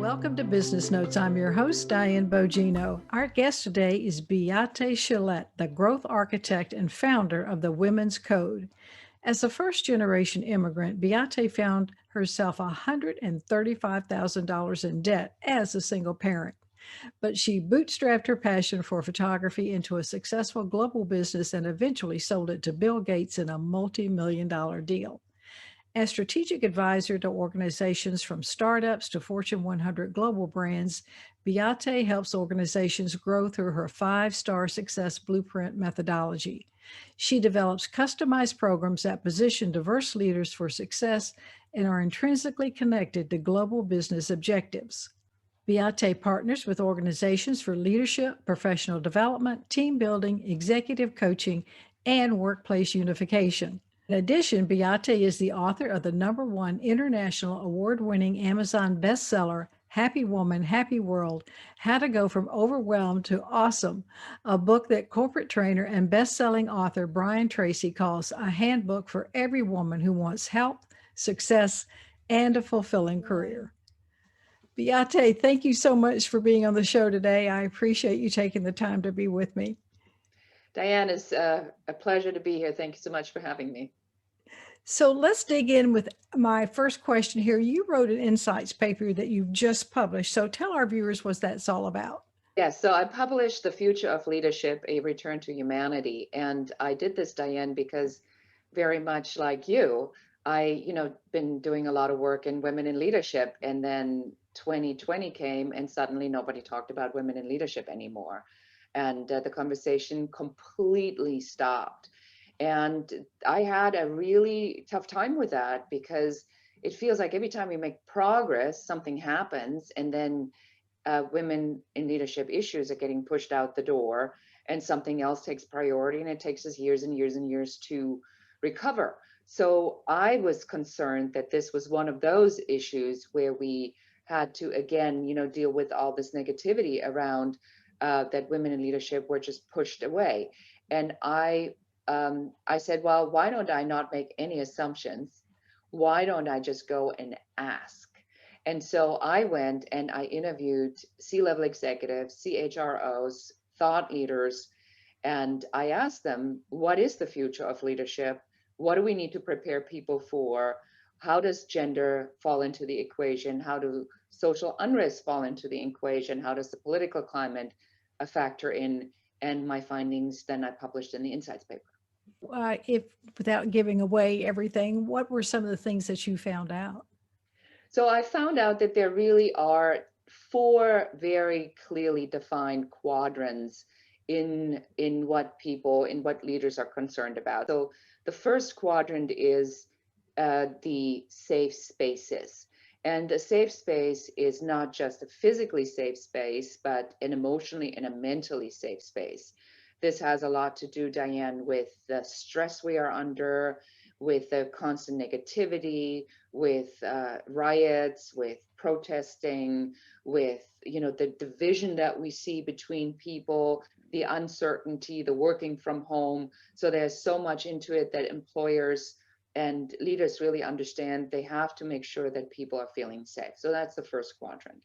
Welcome to Business Notes. I'm your host, Diane Bogino. Our guest today is Beate Chelette, the growth architect and founder of the Women's Code. As a first generation immigrant, Beate found herself $135,000 in debt as a single parent. But she bootstrapped her passion for photography into a successful global business and eventually sold it to Bill Gates in a multi-million-dollar deal. As strategic advisor to organizations from startups to Fortune 100 global brands, Beate helps organizations grow through her five-star success blueprint methodology. She develops customized programs that position diverse leaders for success and are intrinsically connected to global business objectives. Beate partners with organizations for leadership, professional development, team building, executive coaching, and workplace unification. In addition, Beate is the author of the #1 international award-winning Amazon bestseller, Happy Woman, Happy World: How to Go from Overwhelmed to Awesome, a book that corporate trainer and best-selling author Brian Tracy calls a handbook for every woman who wants help, success, and a fulfilling career. Beate, thank you so much for being on the show today. I appreciate you taking the time to be with me. Diane, it's a pleasure to be here. Thank you so much for having me. So let's dig in with my first question here. You wrote an insights paper that you've just published. So tell our viewers what that's all about. Yes, so I published The Future of Leadership, A Return to Humanity. And I did this, Diane, because very much like you, been doing a lot of work in women in leadership. And then 2020 came and suddenly nobody talked about women in leadership anymore. And the conversation completely stopped. And I had a really tough time with that because it feels like every time we make progress, something happens, and then women in leadership issues are getting pushed out the door, and something else takes priority, and it takes us years and years and years to recover. So I was concerned that this was one of those issues where we had to, again, deal with all this negativity around that women in leadership were just pushed away. And I said, well, why don't I not make any assumptions? Why don't I just go and ask? And so I went and I interviewed C-level executives, CHROs, thought leaders, and I asked them, what is the future of leadership? What do we need to prepare people for? How does gender fall into the equation? How do social unrest fall into the equation? How does the political climate factor in? And my findings then I published in the insights paper. If without giving away everything, what were some of the things that you found out? So I found out that there really are four very clearly defined quadrants in what leaders are concerned about. So the first quadrant is the safe spaces. And a safe space is not just a physically safe space, but an emotionally and a mentally safe space. This has a lot to do, Diane, with the stress we are under, with the constant negativity, with riots, with protesting, with the division that we see between people, the uncertainty, the working from home. So there's so much into it that employers and leaders really understand they have to make sure that people are feeling safe. So that's the first quadrant.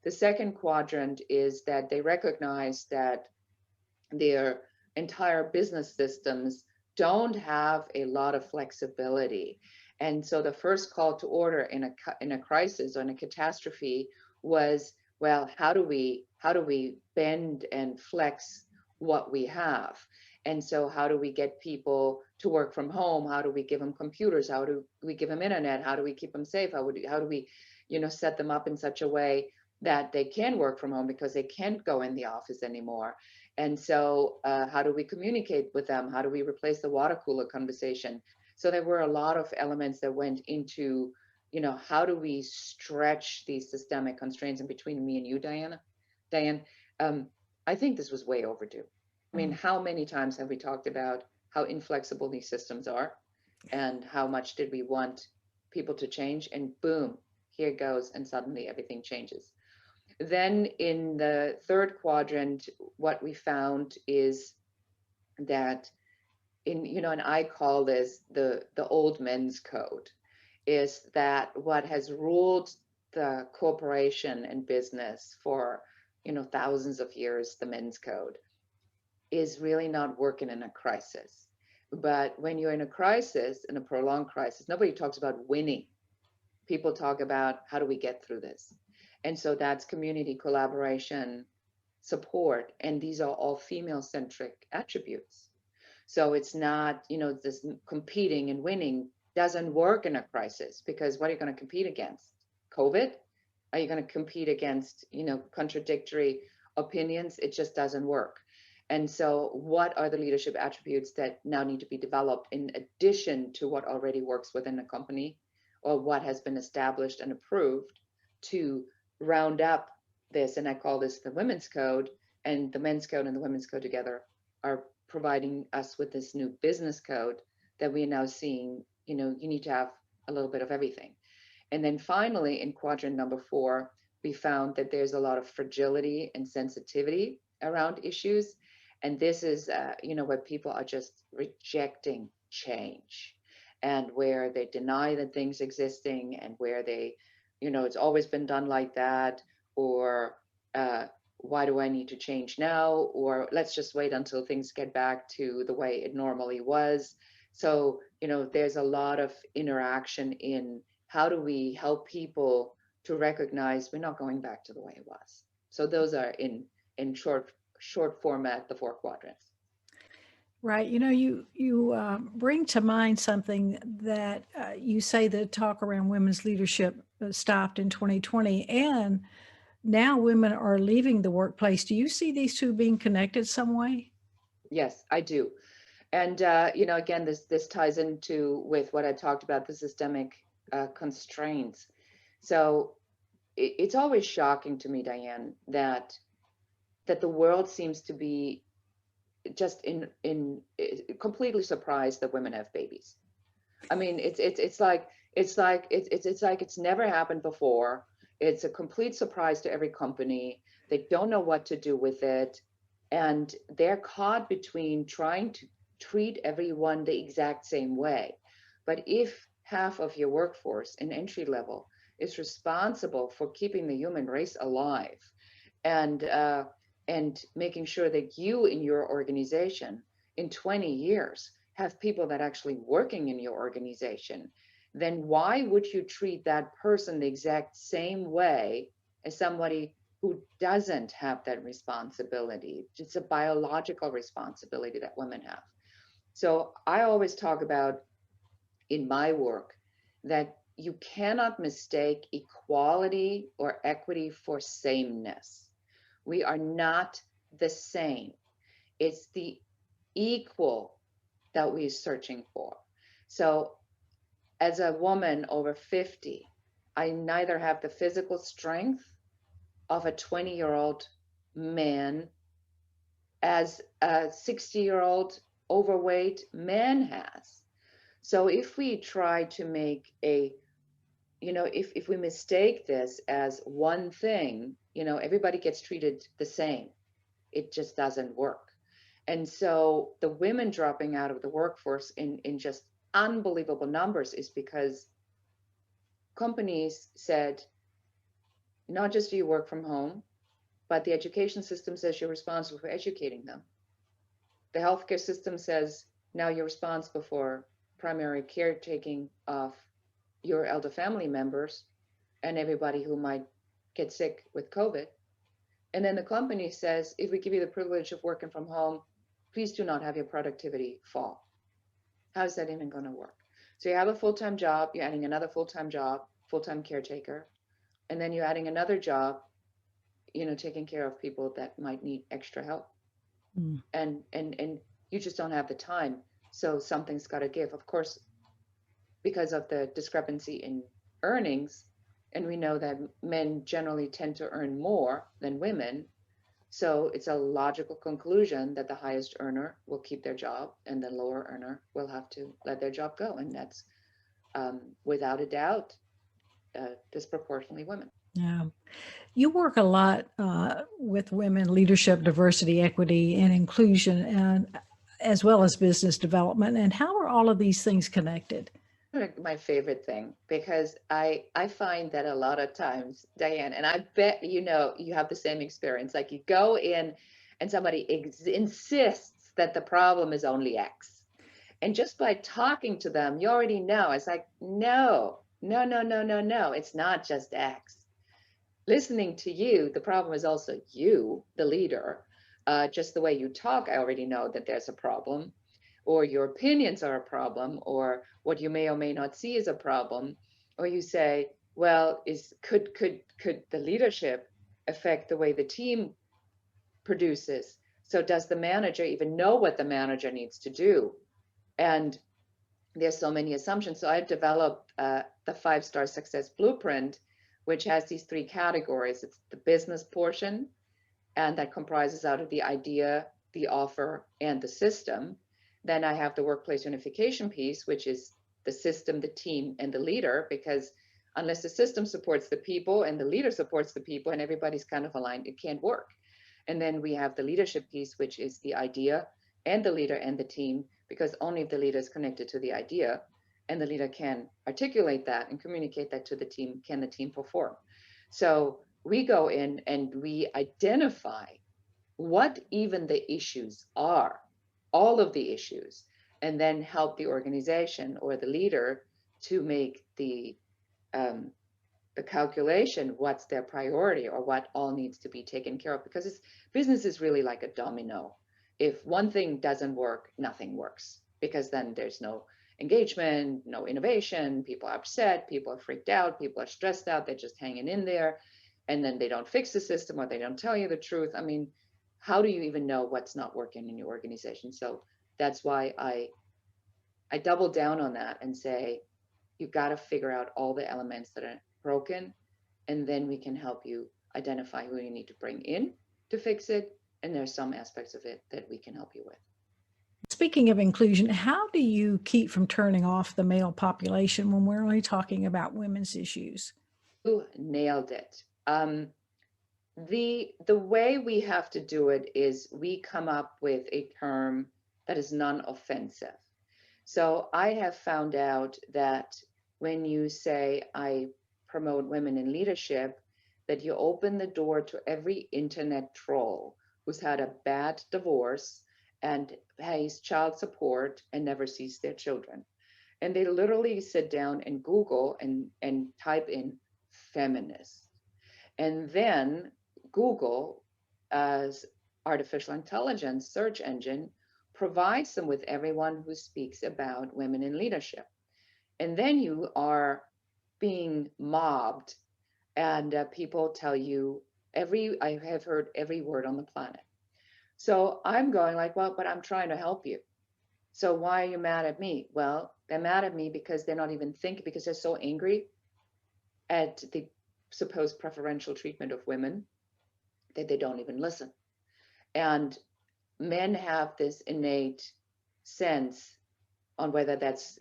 The second quadrant is that they recognize that their entire business systems don't have a lot of flexibility. And so the first call to order in a crisis or in a catastrophe was, well, how do we bend and flex what we have? And so how do we get people to work from home? How do we give them computers? How do we give them internet? How do we keep them safe? How do we, set them up in such a way that they can work from home because they can't go in the office anymore? And so how do we communicate with them? How do we replace the water cooler conversation? So there were a lot of elements that went into, how do we stretch these systemic constraints? In between me and you, Diane, I think this was way overdue. I mean, how many times have we talked about how inflexible these systems are and how much did we want people to change? And boom, here it goes. And suddenly everything changes. Then in the third quadrant, what we found is that and I call this the old men's code, is that what has ruled the corporation and business for, thousands of years, the men's code, is really not working in a crisis. But when you're in a crisis, in a prolonged crisis, nobody talks about winning. People talk about how do we get through this? And so that's community collaboration, support, and these are all female centric attributes. So it's not, this competing and winning doesn't work in a crisis, because what are you going to compete against? COVID? Are you going to compete against, contradictory opinions? It just doesn't work. And so what are the leadership attributes that now need to be developed in addition to what already works within a company, or what has been established and approved, to round up this? And I call this the women's code, and the men's code and the women's code together are providing us with this new business code that we are now seeing. You need to have a little bit of everything. And then finally, in quadrant number 4, we found that there's a lot of fragility and sensitivity around issues. And this is, where people are just rejecting change, and where they deny that things existing, and where they, it's always been done like that, or why do I need to change now? Or let's just wait until things get back to the way it normally was. So, there's a lot of interaction in how do we help people to recognize we're not going back to the way it was. So those are in short format, the 4 quadrants. Right. You bring to mind something that you say the talk around women's leadership stopped in 2020, and now women are leaving the workplace. Do you see these two being connected some way? Yes, I do. And, again, this ties into with what I talked about, the systemic constraints. So it's always shocking to me, Diane, that the world seems to be just in completely surprised that women have babies. I mean, it's like it's never happened before. It's a complete surprise to every company. They don't know what to do with it, and they're caught between trying to treat everyone the exact same way. But if half of your workforce in entry level is responsible for keeping the human race alive, and making sure that you in your organization in 20 years have people that actually working in your organization, then why would you treat that person the exact same way as somebody who doesn't have that responsibility? It's a biological responsibility that women have. So I always talk about in my work that you cannot mistake equality or equity for sameness. We are not the same. It's the equal that we're searching for. So as a woman over 50, I neither have the physical strength of a 20-year-old man as a 60-year-old overweight man has. So if we try to make if we mistake this as one thing, everybody gets treated the same. It just doesn't work. And so the women dropping out of the workforce in just unbelievable numbers is because companies said, not just do you work from home, but the education system says you're responsible for educating them. The healthcare system says now you're responsible for primary caretaking of your elder family members and everybody who might get sick with COVID. And then the company says, if we give you the privilege of working from home, please do not have your productivity fall. How's that even going to work? So you have a full-time job, you're adding another full-time job, full-time caretaker, and then you're adding another job, taking care of people that might need extra help. Mm. And you just don't have the time. So something's got to give. Of course, because of the discrepancy in earnings, and we know that men generally tend to earn more than women. So it's a logical conclusion that the highest earner will keep their job and the lower earner will have to let their job go. And that's without a doubt, disproportionately women. Yeah. You work a lot with women leadership, diversity, equity, and inclusion, and as well as business development. And how are all of these things connected? My favorite thing, because I find that a lot of times, Diane, and I bet you know you have the same experience. Like you go in and somebody insists that the problem is only X. And just by talking to them, you already know. It's like, no, no, no, no, no, no. It's not just X. Listening to you, the problem is also you, the leader. Just the way you talk, I already know that there's a problem, or your opinions are a problem, or what you may or may not see is a problem. Or you say, well, could the leadership affect the way the team produces? So does the manager even know what the manager needs to do? And there's so many assumptions. So I've developed the 5-star success blueprint, which has these 3 categories. It's the business portion, and that comprises out of the idea, the offer, and the system. Then I have the workplace unification piece, which is the system, the team, and the leader, because unless the system supports the people and the leader supports the people and everybody's kind of aligned, it can't work. And then we have the leadership piece, which is the idea and the leader and the team, because only if the leader is connected to the idea and the leader can articulate that and communicate that to the team, can the team perform. So we go in and we identify what even the issues are, all of the issues, and then help the organization or the leader to make the calculation, what's their priority or what all needs to be taken care of, because business is really like a domino. If one thing doesn't work, nothing works, because then there's no engagement, no innovation, people are upset, people are freaked out, people are stressed out, they're just hanging in there, and then they don't fix the system or they don't tell you the truth. I mean, how do you even know what's not working in your organization? So that's why I double down on that and say, you've got to figure out all the elements that are broken, and then we can help you identify who you need to bring in to fix it. And there's some aspects of it that we can help you with. Speaking of inclusion, how do you keep from turning off the male population when we're only talking about women's issues? You nailed it. The way we have to do it is we come up with a term that is non-offensive. So I have found out that when you say, I promote women in leadership, that you open the door to every internet troll who's had a bad divorce and pays child support and never sees their children. And they literally sit down and Google and type in feminist. And then Google, as artificial intelligence search engine, provides them with everyone who speaks about women in leadership. And then you are being mobbed, and people tell you I have heard every word on the planet. So I'm going like, well, but I'm trying to help you. So why are you mad at me? Well, they're mad at me because they're not even thinking, because they're so angry at the supposed preferential treatment of women that they don't even listen. And men have this innate sense on whether that's,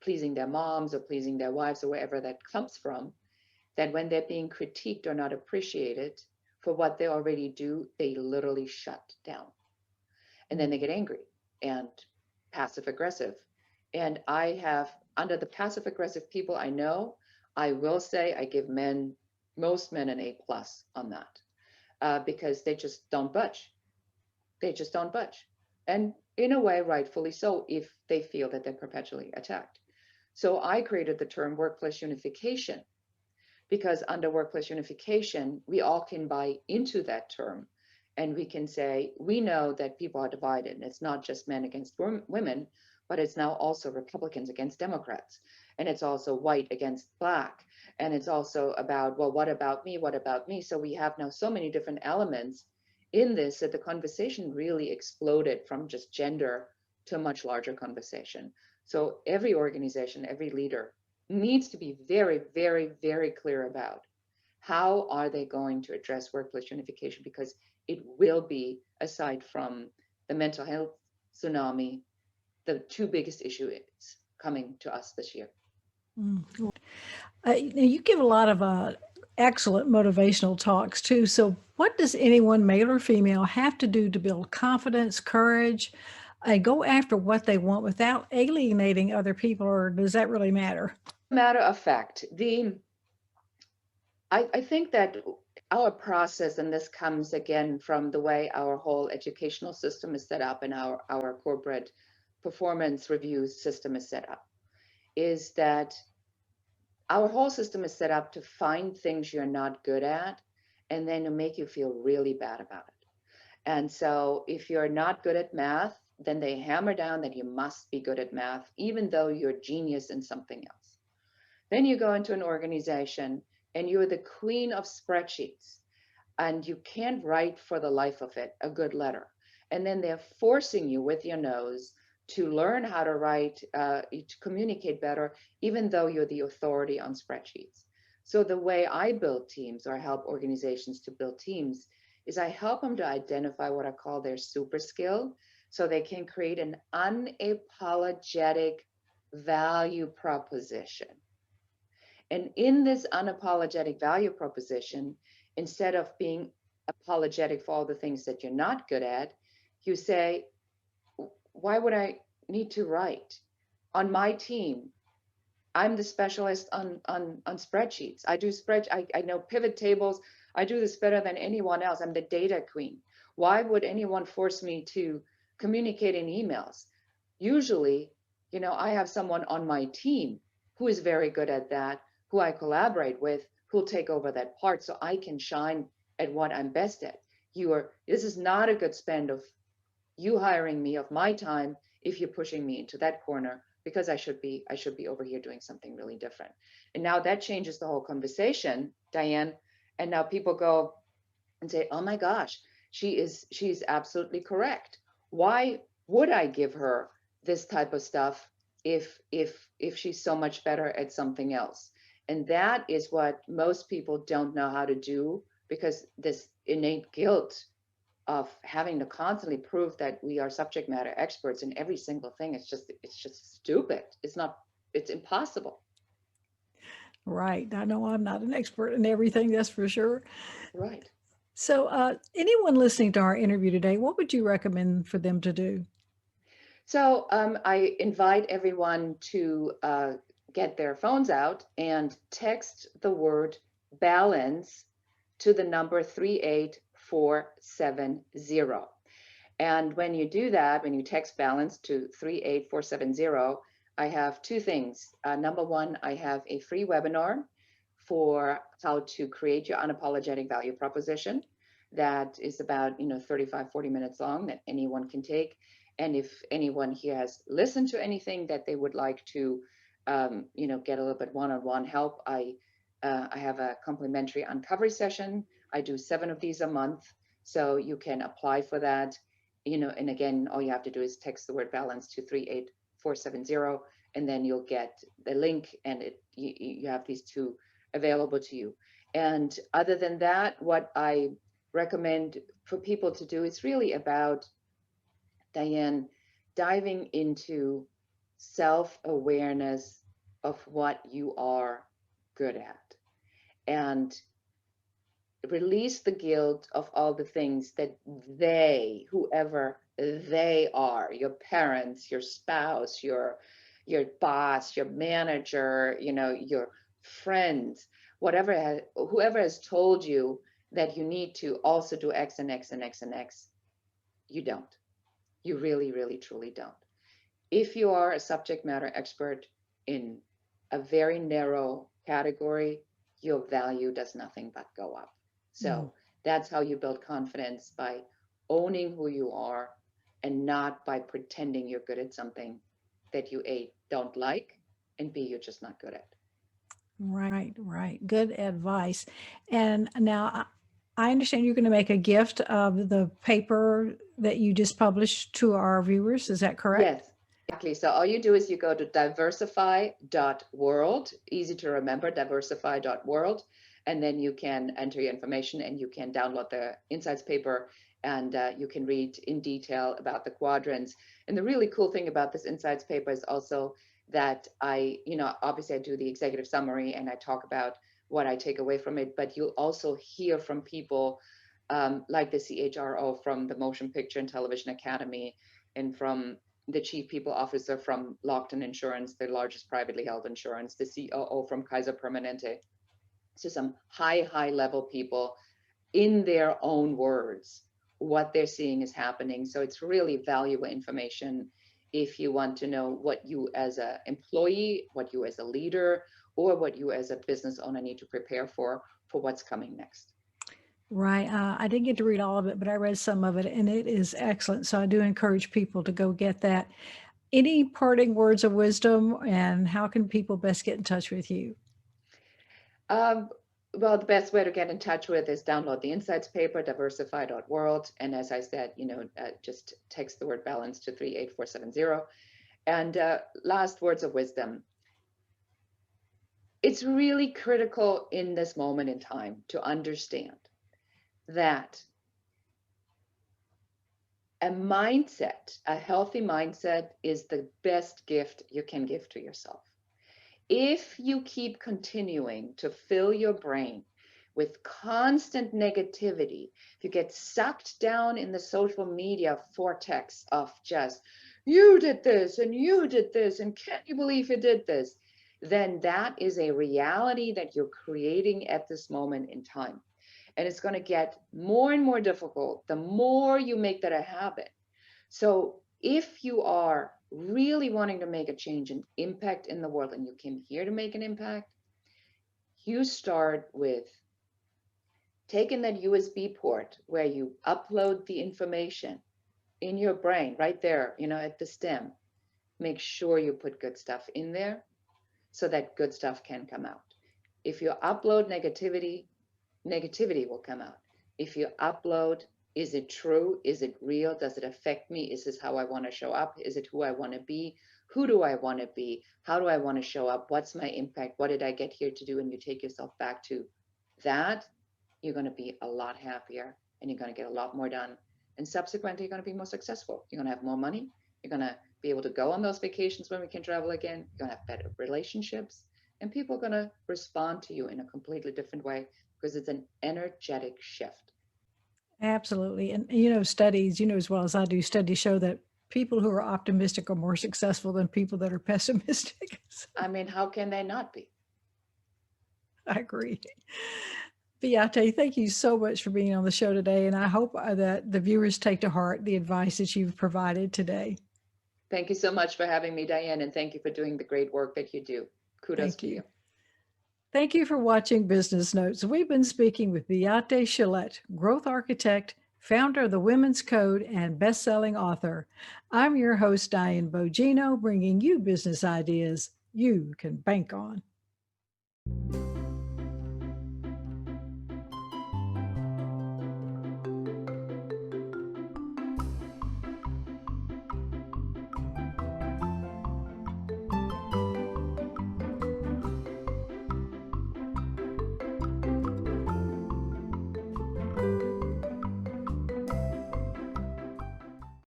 pleasing their moms or pleasing their wives or wherever that comes from, that when they're being critiqued or not appreciated for what they already do, they literally shut down. And then they get angry and passive aggressive. And I have, under the passive aggressive people I know, I will say I give most men an A+ on that, because they just don't budge. They just don't budge. And in a way, rightfully so, if they feel that they're perpetually attacked. So I created the term workplace unification, because under workplace unification, we all can buy into that term. And we can say, we know that people are divided. And it's not just men against women, but it's now also Republicans against Democrats. And it's also white against black. And it's also about, well, what about me? What about me? So we have now so many different elements in this that the conversation really exploded from just gender to a much larger conversation. So every organization, every leader needs to be very, very, very clear about how are they going to address workplace unification, because it will be, aside from the mental health tsunami, the 2 biggest issues coming to us this year. You give a lot of excellent motivational talks too. So what does anyone, male or female, have to do to build confidence, courage, go after what they want without alienating other people, or does that really matter? Matter of fact, I think that our process, and this comes again from the way our whole educational system is set up and our corporate performance review system is set up, is that our whole system is set up to find things you're not good at and then to make you feel really bad about it. And so if you're not good at math, then they hammer down that you must be good at math, even though you're a genius in something else. Then you go into an organization and you're the queen of spreadsheets and you can't write for the life of it a good letter. And then they're forcing you with your nose to learn how to write, to communicate better, even though you're the authority on spreadsheets. So the way I build teams or help organizations to build teams is I help them to identify what I call their super skill so they can create an unapologetic value proposition. And in this unapologetic value proposition, instead of being apologetic for all the things that you're not good at, you say, why would I need to write? On my team, I'm the specialist on spreadsheets. I know pivot tables. I do this better than anyone else. I'm the data queen. Why would anyone force me to communicate in emails? Usually, I have someone on my team who is very good at that, who I collaborate with, who'll take over that part so I can shine at what I'm best at. This is not a good spend of you hiring me of my time if you're pushing me into that corner because I should be over here doing something really different. And now that changes the whole conversation, Diane. And now people go and say, oh my gosh, she's absolutely correct. Why would I give her this type of stuff if she's so much better at something else? And that is what most people don't know how to do, because this innate guilt of having to constantly prove that we are subject matter experts in every single thing, it's just stupid. It's impossible. Right. I know I'm not an expert in everything, that's for sure. Right. So, anyone listening to our interview today, what would you recommend for them to do? So I invite everyone to get their phones out and text the word balance to the number 38470. And when you do that, when you text balance to 38470, I have two things. Number one, I have a free webinar for how to create your unapologetic value proposition that is about 35, 40 minutes long that anyone can take. And if anyone here has listened to anything that they would like to get a little bit one-on-one help, I have a complimentary uncovery session. I do 7 of these a month, so you can apply for that. And again, all you have to do is text the word balance to 38470, and then you'll get the link, and you have these two available to you. And other than that, what I recommend for people to do is really about, Diane, diving into self-awareness of what you are good at, and release the guilt of all the things that whoever they are, your parents, your spouse, your boss, your manager, your friends, whoever has told you that you need to also do X and X and X and X. You don't. You really, really, truly don't. If you are a subject matter expert in a very narrow category, your value does nothing but go up. So that's how you build confidence, by owning who you are and not by pretending you're good at something that you A, don't like, and B, you're just not good at. Right, right. Good advice. And now I understand you're going to make a gift of the paper that you just published to our viewers. Is that correct? Yes, exactly. So all you do is you go to diversify.world, easy to remember, diversify.world, and then you can enter your information and you can download the insights paper, and you can read in detail about the quadrants. And the really cool thing about this insights paper is also that obviously I do the executive summary and I talk about what I take away from it, but you'll also hear from people like the CHRO from the Motion Picture and Television Academy, and from the chief people officer from Lockton Insurance, the largest privately held insurance, the COO from Kaiser Permanente. So some high level people in their own words what they're seeing is happening. So it's really valuable information if you want to know what you as an employee, what you as a leader, or what you as a business owner need to prepare for what's coming next. Right. I didn't get to read all of it, but I read some of it and it is excellent. So I do encourage people to go get that. Any parting words of wisdom, and how can people best get in touch with you? Um, well, the best way to get in touch with is download the insights paper, diversify.world. And as I said, just text the word balance to 38470. And last words of wisdom. It's really critical in this moment in time to understand that a healthy mindset is the best gift you can give to yourself. If you keep continuing to fill your brain with constant negativity, if you get sucked down in the social media vortex of just, you did this and you did this, and can't you believe you did this? Then that is a reality that you're creating at this moment in time. And it's going to get more and more difficult the more you make that a habit. So if you are really wanting to make a change and impact in the world, and you came here to make an impact, you start with taking that USB port where you upload the information in your brain right there, at the stem. Make sure you put good stuff in there so that good stuff can come out. If you upload negativity, negativity will come out. If you upload, is it true? Is it real? Does it affect me? Is this how I want to show up? Is it who I want to be? Who do I want to be? How do I want to show up? What's my impact? What did I get here to do? And you take yourself back to that, you're going to be a lot happier and you're going to get a lot more done. And subsequently, you're going to be more successful. You're going to have more money. You're going to be able to go on those vacations when we can travel again. You're going to have better relationships. And people are going to respond to you in a completely different way because it's an energetic shift. Absolutely. And, studies, as well as I do, studies show that people who are optimistic are more successful than people that are pessimistic. So I mean, how can they not be? I agree. Beate, thank you so much for being on the show today. And I hope that the viewers take to heart the advice that you've provided today. Thank you so much for having me, Diane, and thank you for doing the great work that you do. Kudos Thank to you. you. Thank you for watching Business Notes. We've been speaking with Beate Chelette, growth architect, founder of the Women's Code, and best-selling author. I'm your host, Diane Bogino, bringing you business ideas you can bank on.